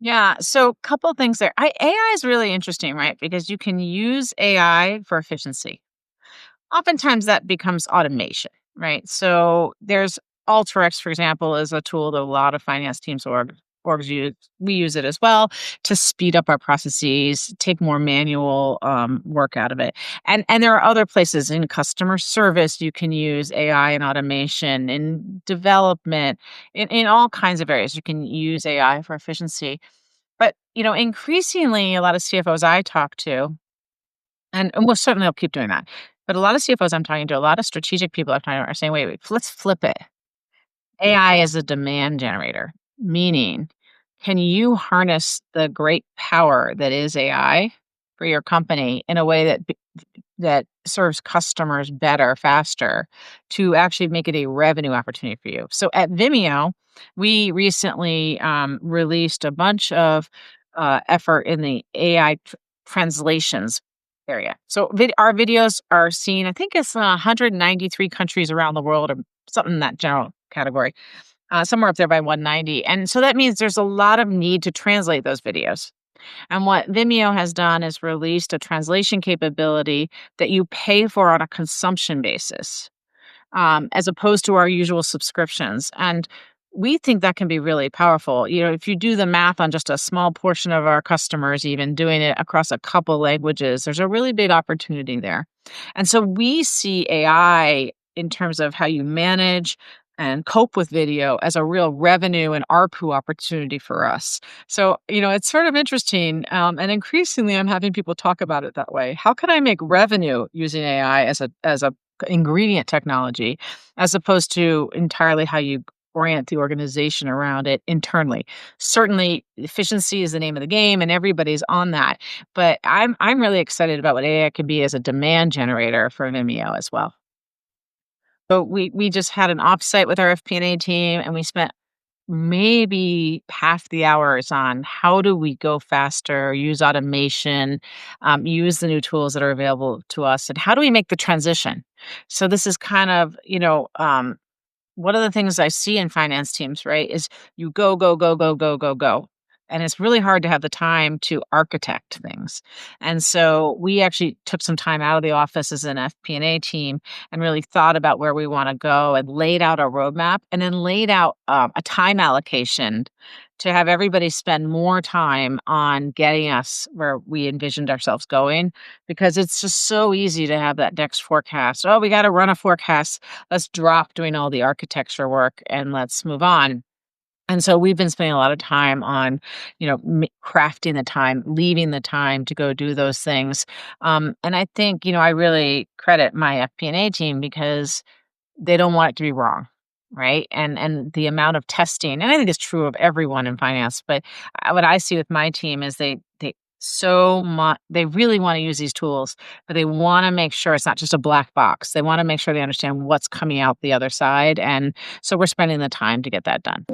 Yeah. So, couple things there. AI is really interesting, right? Because you can use AI for efficiency. Oftentimes that becomes automation, right? So there's Alteryx, for example, is a tool that a lot of finance teams orgs use. We use it as well to speed up our processes, take more manual work out of it. And there are other places in customer service you can use AI and automation in development, in all kinds of areas. You can use AI for efficiency. But increasingly, a lot of CFOs I talk to, and we'll certainly I'll keep doing that. But a lot of CFOs I'm talking to, a lot of strategic people I'm talking to are saying, wait, let's flip it. AI is a demand generator, meaning, can you harness the great power that is AI for your company in a way that serves customers better, faster, to actually make it a revenue opportunity for you? So at Vimeo, we recently released a bunch of effort in the AI translations area. So our videos are seen, I think it's 193 countries around the world, or something in that general category, somewhere up there by 190. And so that means there's a lot of need to translate those videos. And what Vimeo has done is released a translation capability that you pay for on a consumption basis, as opposed to our usual subscriptions. And we think that can be really powerful. If you do the math on just a small portion of our customers, even doing it across a couple languages, there's a really big opportunity there. And so we see AI in terms of how you manage and cope with video as a real revenue and ARPU opportunity for us. So, it's sort of interesting. And increasingly, I'm having people talk about it that way. How can I make revenue using AI as a ingredient technology, as opposed to entirely how you orient the organization around it internally? Certainly, efficiency is the name of the game, and everybody's on that. But I'm really excited about what AI can be as a demand generator for Vimeo as well. So we just had an offsite with our FP&A team, and we spent maybe half the hours on how do we go faster, use automation, use the new tools that are available to us, and how do we make the transition? So this is kind of, one of the things I see in finance teams, right, is you go, go, go, go, go, go, go. And it's really hard to have the time to architect things. And so we actually took some time out of the office as an FP&A team and really thought about where we want to go and laid out a roadmap, and then laid out a time allocation to have everybody spend more time on getting us where we envisioned ourselves going, because it's just so easy to have that next forecast. Oh, we got to run a forecast. Let's drop doing all the architecture work and let's move on. And so we've been spending a lot of time on, crafting the time, leaving the time to go do those things. And I think, I really credit my FP&A team because they don't want it to be wrong, right? And the amount of testing, and I think it's true of everyone in finance, but what I see with my team is they really want to use these tools, but they want to make sure it's not just a black box. They want to make sure they understand what's coming out the other side. And so we're spending the time to get that done.